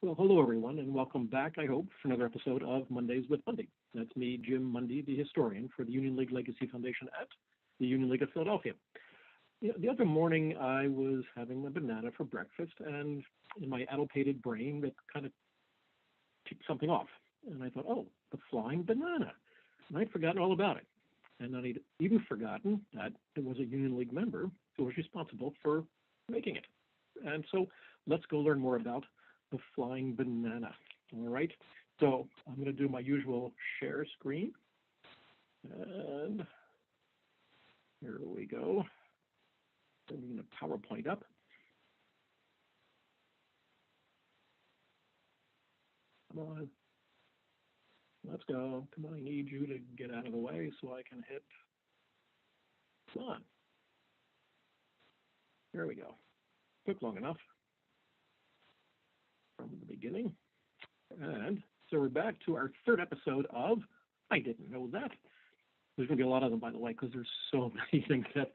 Well, hello everyone, and welcome back, I hope, for another episode of Mondays with Mundy. That's me, Jim Mundy, the historian for the Union League Legacy Foundation at the Union League of Philadelphia. The other morning, I was having a banana for breakfast, and in my addlepated brain, it kind of ticked something off. And I thought, oh, the flying banana. And I'd forgotten all about it. And I'd even forgotten that it was a Union League member who was responsible for making it. And so let's go learn more about the flying banana. All right. So I'm going to do my usual share screen. And here we go. Bringing the PowerPoint up. Come on. Let's go. Come on, I need you to get out of the way so I can hit. Come on. There we go. Took long enough from the beginning. And so we're back to our third episode of I Didn't Know That. There's going to be a lot of them, by the way, because there's so many things that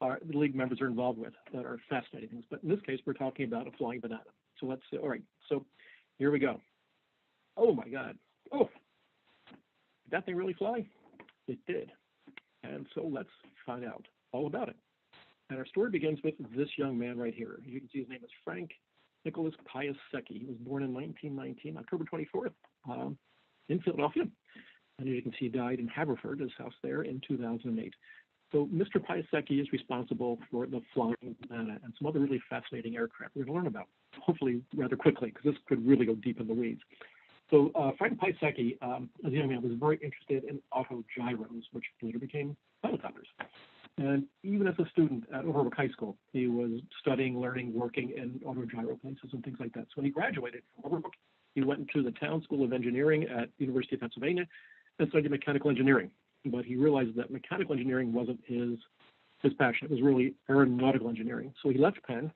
the league members are involved with that are fascinating things. But in this case, we're talking about a flying banana. So let's, all right, so here we go. Oh my God. Oh, did that thing really fly? It did. And so let's find out all about it. And our story begins with this young man right here. You can see his name is Frank Nicholas Piasecki. He was born in 1919, October 24th, in Philadelphia. And as you can see, he died in Haverford, his house there, in 2008. So Mr. Piasecki is responsible for the flying banana and some other really fascinating aircraft we're going to learn about, hopefully rather quickly, because this could really go deep in the weeds. So Frank Piasecki, as a young man, was very interested in autogyros, which later became helicopters. And even as a student at Overbrook High School, he was studying, learning, working in autogyro places and things like that. So when he graduated from Overbrook, he went into the Town School of Engineering at the University of Pennsylvania and studied mechanical engineering. But he realized that mechanical engineering wasn't his passion. It was really aeronautical engineering. So he left Penn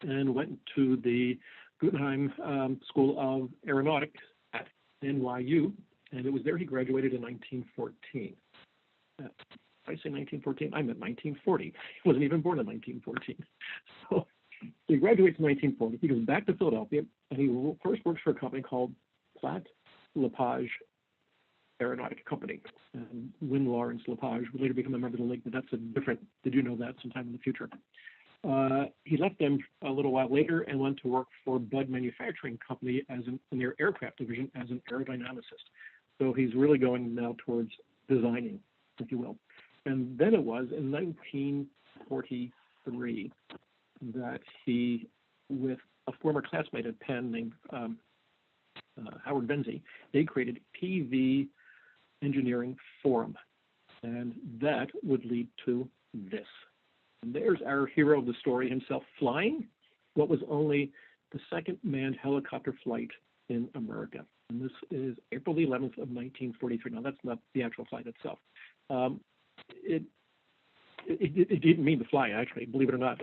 and went to the Guggenheim School of Aeronautics at NYU, and it was there he graduated in 1914. I say 1914, I meant 1940. He wasn't even born in 1914. So he graduates in 1940. He goes back to Philadelphia, and he first works for a company called Platt Lepage Aeronautic Company. And Win Lawrence Lepage would later become a member of the league, but that's a different, did you know that, sometime in the future. He left them a little while later and went to work for Budd Manufacturing Company as in their aircraft division as an aerodynamicist. So he's really going now towards designing, if you will. And then it was in 1943 that he, with a former classmate at Penn named Howard Benzie, they created PV Engineering Forum. And that would lead to this. And there's our hero of the story himself flying what was only the second manned helicopter flight in America. And this is April the 11th of 1943. Now, that's not the actual flight itself. It didn't mean to fly, actually, believe it or not.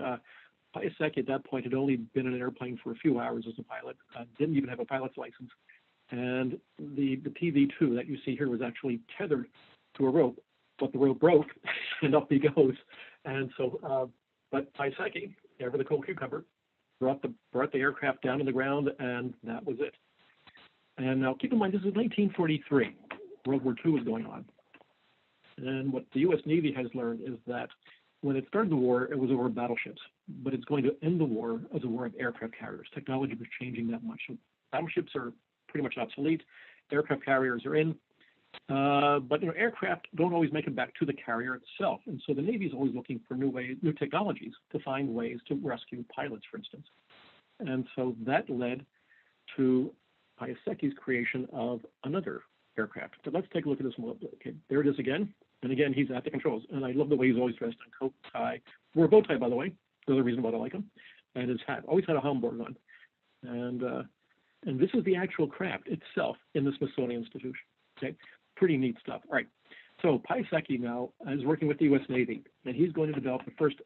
Piasecki at that point had only been in an airplane for a few hours as a pilot, didn't even have a pilot's license. And the PV-2 that you see here was actually tethered to a rope, but the rope broke, and up he goes. And so, but Piasecki, ever the cold cucumber, brought the aircraft down to the ground, and that was it. And now keep in mind, this is 1943. World War II was going on. And what the U.S. Navy has learned is that when it started the war, it was over battleships, but it's going to end the war as a war of aircraft carriers. Technology was changing that much. So battleships are pretty much obsolete. Aircraft carriers are in. But aircraft don't always make it back to the carrier itself. And so the Navy is always looking for new technologies to find ways to rescue pilots, for instance. And so that led to Piasecki's creation of another aircraft. But let's take a look at this one. Okay, there it is again. And again, he's at the controls. And I love the way he's always dressed in coat, tie. Wore a bow tie, by the way. Another reason why I like him. And his hat. Always had a Homburg on. And this is the actual craft itself in the Smithsonian Institution. Okay, pretty neat stuff. All right. So Piasecki now is working with the U.S. Navy, and he's going to develop the first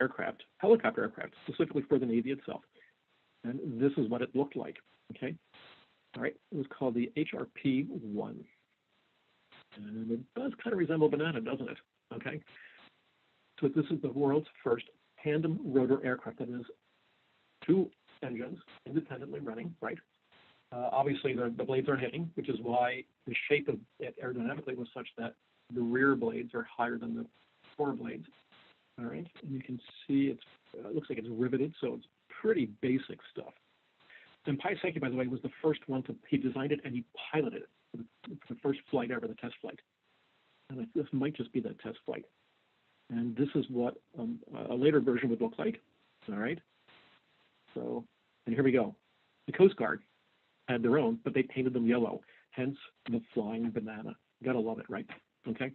aircraft, helicopter aircraft, specifically for the Navy itself. And this is what it looked like. Okay. All right. It was called the HRP-1. And it does kind of resemble a banana, doesn't it? Okay. So this is the world's first tandem rotor aircraft. That is two engines independently running, right? Obviously, the blades aren't hitting, which is why the shape of it aerodynamically was such that the rear blades are higher than the fore blades. All right, and you can see it looks like it's riveted, so it's pretty basic stuff. And Piasecki, by the way, was the first one he designed it and he piloted it for the first flight ever, the test flight. And this might just be that test flight. And this is what a later version would look like. All right. So, and here we go. The Coast Guard had their own, but they painted them yellow, hence the flying banana. You gotta love it, right? Okay.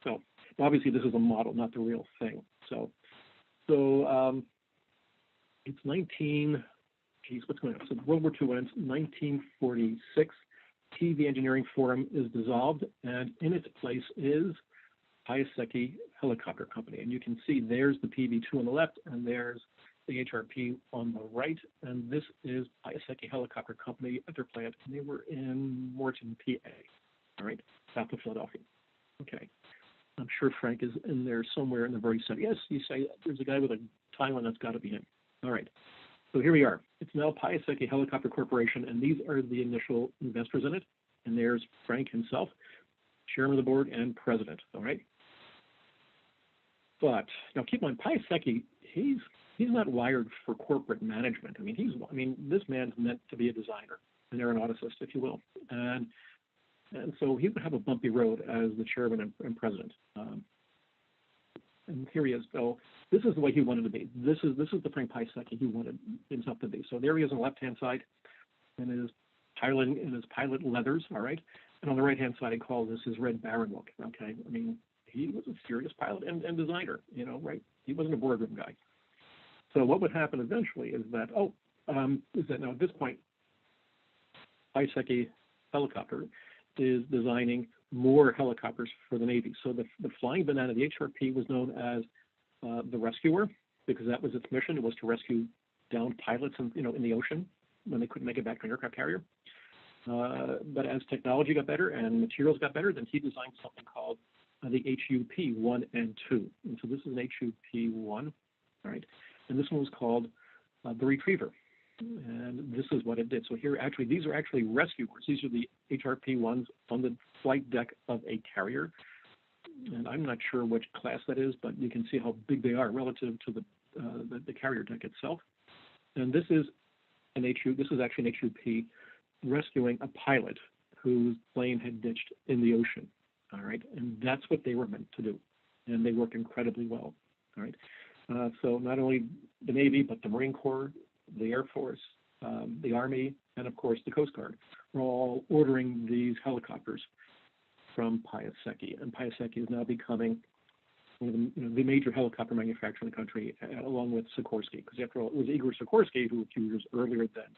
So obviously this is a model, not the real thing. So it's what's going on? So World War II ends, 1946. TV Engineering Forum is dissolved, and in its place is Piasecki Helicopter Company. And you can see there's the PV2 on the left, and there's the HRP on the right. And this is Piasecki Helicopter Company at their plant, and they were in Morton, PA, all right, south of Philadelphia. Okay. I'm sure Frank is in there somewhere in the very center. Yes, you say there's a guy with a tie on, that's got to be him. All right. So here we are. It's now Piasecki Helicopter Corporation, and these are the initial investors in it. And there's Frank himself, chairman of the board and president. All right. But now keep in mind, Piasecki, he's not wired for corporate management. I mean, this man's meant to be a designer, an aeronauticist, if you will. And so he would have a bumpy road as the chairman and president. And here he is. So this is the way he wanted to be. This is the Frank Piasecki he wanted himself to be. So there he is on the left-hand side in his pilot leathers, all right? And on the right-hand side, I call this his Red Baron look, okay? I mean, he was a serious pilot and designer, right? He wasn't a boardroom guy. So what would happen eventually is that now at this point, Piasecki Helicopter is designing more helicopters for the Navy. So the Flying Banana, the HRP, was known as the rescuer because that was its mission. It was to rescue downed pilots in the ocean when they couldn't make it back to an aircraft carrier. But as technology got better and materials got better, then he designed something called the HUP 1 and 2. And so this is an HUP 1, all right? And this one was called the Retriever. And this is what it did. So here, these are actually rescuers. These are the HRP ones on the flight deck of a carrier. And I'm not sure which class that is, but you can see how big they are relative to the carrier deck itself. And this is actually an HUP rescuing a pilot whose plane had ditched in the ocean. All right, and that's what they were meant to do, and they work incredibly well. All right, so not only the Navy, but the Marine Corps, the Air Force, the Army, and of course the Coast Guard were all ordering these helicopters from Piasecki, and Piasecki is now becoming one of the major helicopter manufacturer in the country, along with Sikorsky, because after all, it was Igor Sikorsky who a few years earlier than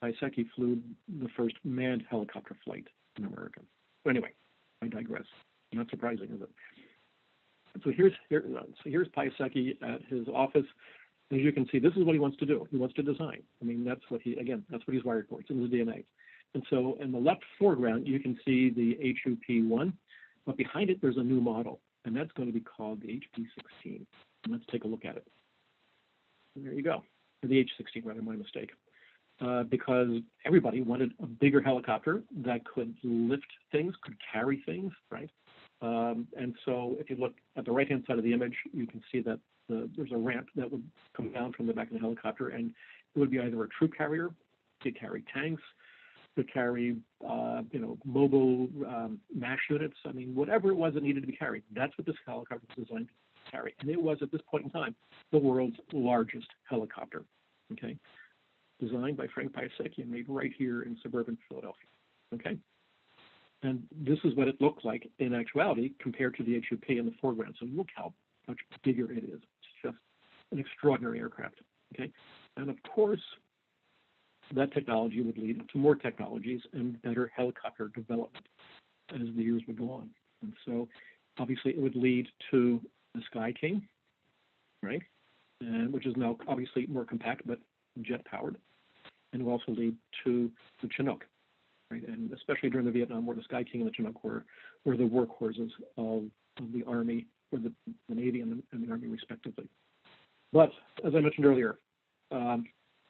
Piasecki flew the first manned helicopter flight in America. But anyway, I digress. Not surprising, is it? So here's Piasecki at his office. As you can see, this is what he wants to do. He wants to design. I mean, that's what he's wired for. It's in his DNA. And so in the left foreground, you can see the HUP-1, but behind it, there's a new model, and that's going to be called the HP-16. And let's take a look at it. And there you go. Or the H-16, rather, my mistake. Because everybody wanted a bigger helicopter that could lift things, could carry things, right? And so if you look at the right-hand side of the image, you can see that there's a ramp that would come down from the back of the helicopter, and it would be either a troop carrier, could carry tanks, could carry, mobile MASH units. I mean, whatever it was that needed to be carried, that's what this helicopter was designed to carry. And it was, at this point in time, the world's largest helicopter, okay? Designed by Frank Piasecki and made right here in suburban Philadelphia, okay? And this is what it looked like in actuality compared to the HUP in the foreground. So look how much bigger it is. It's just an extraordinary aircraft, okay? And of course, that technology would lead to more technologies and better helicopter development as the years would go on. And so obviously it would lead to the Sky King, right? And which is now obviously more compact, but jet powered, and will also lead to the Chinook, right? And especially during the Vietnam War, the Sky King and the Chinook were the workhorses of the Army, or the Navy and the Army respectively. But as I mentioned earlier,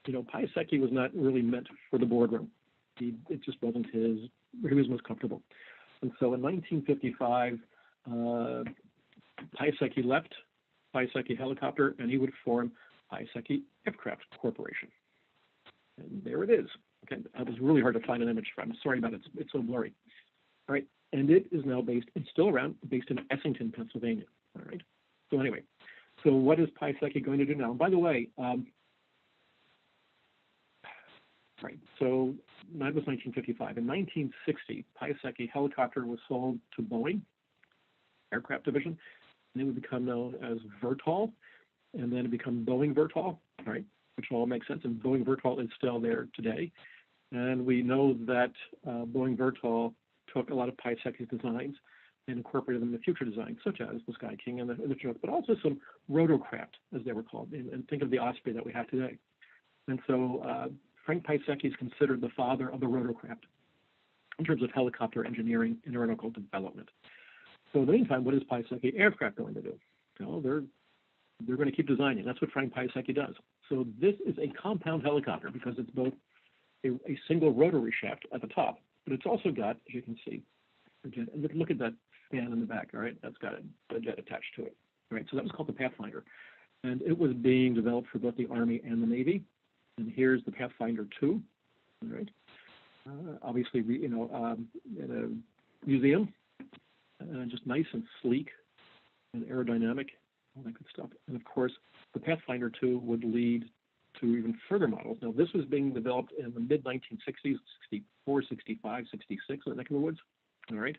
Piasecki was not really meant for the boardroom. It just wasn't where he was most comfortable. And so in 1955, Piasecki left Piasecki Helicopter, and he would form Piasecki Aircraft Corporation. And there it is. Okay, that was really hard to find an image from. Sorry about it. It's so blurry. All right, and it is now based in Essington, Pennsylvania. All right. So anyway, what is Piasecki going to do now? And by the way, right. So that was 1955. In 1960, Piasecki Helicopter was sold to Boeing Aircraft Division, and it would become known as Vertol, and then it became Boeing Vertol, right? Which all makes sense. And Boeing Vertol is still there today. And we know that Boeing Vertol took a lot of Piasecki's designs and incorporated them in future designs, such as the Sky King and the Chinook, but also some rotorcraft, as they were called. And think of the Osprey that we have today. And so Frank Piasecki is considered the father of the rotorcraft in terms of helicopter engineering and aeronautical development. So in the meantime, what is Piasecki Aircraft going to do? Well, they're going to keep designing. That's what Frank Piasecki does. So this is a compound helicopter because it's both a single rotary shaft at the top, but it's also got, as you can see, a jet. And look at that fan in the back, all right? That's got a jet attached to it, all right? So that was called the Pathfinder. And it was being developed for both the Army and the Navy. And here's the Pathfinder 2, all right? Obviously, in a museum, just nice and sleek and aerodynamic, all that good stuff. And of course, the Pathfinder 2 would lead to even further models. Now, this was being developed in the mid-1960s, 64, 65, 66, in the neck of the woods, all right?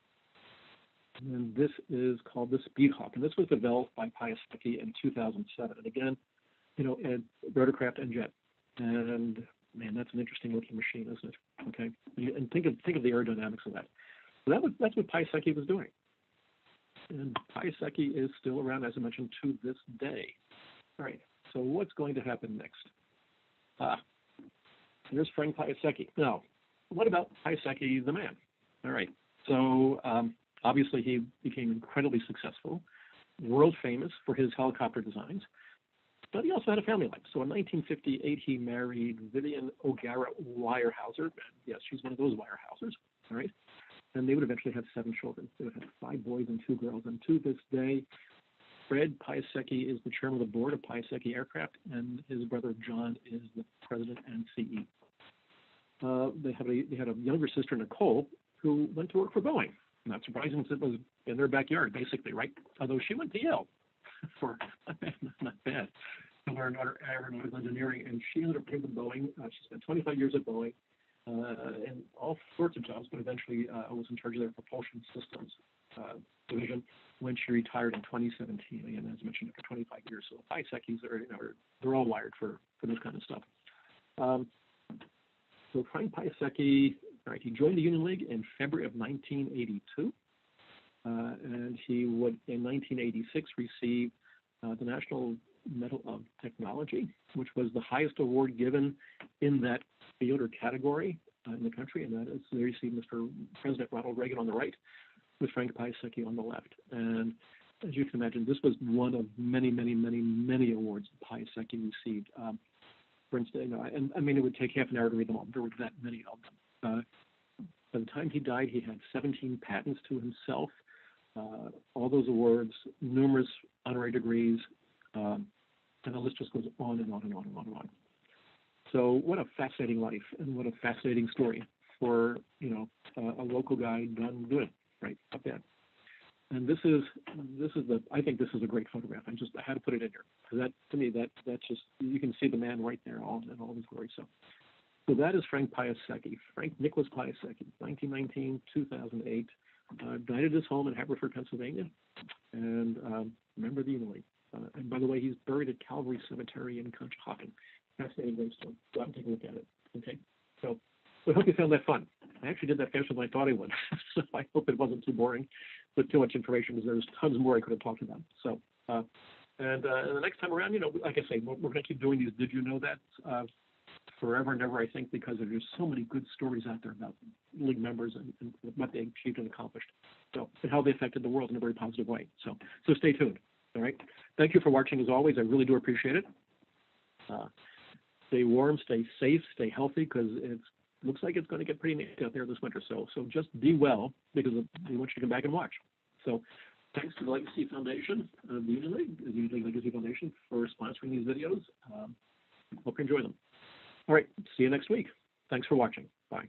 And this is called the Speedhawk, and this was developed by Piasecki in 2007. And again, rotorcraft and jet. And man, that's an interesting looking machine, isn't it? Okay, and think of the aerodynamics of that. So that's what Piasecki was doing. And Piasecki is still around, as I mentioned, to this day. All right, so what's going to happen next? Here's Frank Piasecki. Now, what about Piasecki the man? All right, so obviously he became incredibly successful, world famous for his helicopter designs, but he also had a family life. So in 1958, he married Vivian O'Gara Weyerhaeuser. Yes, she's one of those Weyerhaeusers, all right? And they would eventually have 7 children. They would have 5 boys and 2 girls. And to this day, Fred Piasecki is the chairman of the board of Piasecki Aircraft, and his brother John is the president and CEO. They had a younger sister, Nicole, who went to work for Boeing. Not surprising, since it was in their backyard, basically, right? Although she went to Yale for not bad to learn aeronautical engineering, and she ended up with Boeing. She spent 25 years at Boeing. And all sorts of jobs, but eventually was in charge of their propulsion systems division when she retired in 2017. Again, as mentioned, after 25 years. So Piaseckis they're all wired for this kind of stuff. So Frank Piasecki, right, he joined the Union League in February of 1982, and he would in 1986 receive the National Medal of Technology, which was the highest award given in that field or category in the country, and that is, there you see Mr. President Ronald Reagan on the right, with Frank Piasecki on the left. And as you can imagine, this was one of many, many, many, many awards that Piasecki received. For instance, and I mean, it would take half an hour to read them all. There were that many of them. By the time he died, he had 17 patents to himself, all those awards, numerous honorary degrees, and the list just goes on and on and on and on and on. So what a fascinating life, and what a fascinating story for a local guy done good, right? Not bad. And this is I think this is a great photograph. I had to put it in here because that, to me, that's just, you can see the man right there, all in all his glory. So that is Frank Piasecki, Frank Nicholas Piasecki, 1919, 2008. Died at his home in Haverford, Pennsylvania, and member of the Union League. And by the way, he's buried at Calvary Cemetery in Conshohocken. Fascinating gravestone. Go out and take a look at it. Okay. So I hope you found that fun. I actually did that faster than I thought I would. So I hope it wasn't too boring with too much information, because there's tons more I could have talked about. So, and the next time around, like I say, we're going to keep doing these. Did you know that? Forever and ever, I think, because there's so many good stories out there about league members and what they achieved and accomplished, so, and how they affected the world in a very positive way. So stay tuned. All right. Thank you for watching, as always. I really do appreciate it. stay warm, stay safe, stay healthy, because it looks like it's going to get pretty nasty out there this winter. So just be well, because we want you to come back and watch. So thanks to the Legacy Foundation of the Union League, the Union League Legacy Foundation, for sponsoring these videos. Hope you enjoy them. All right, see you next week. Thanks for watching. Bye.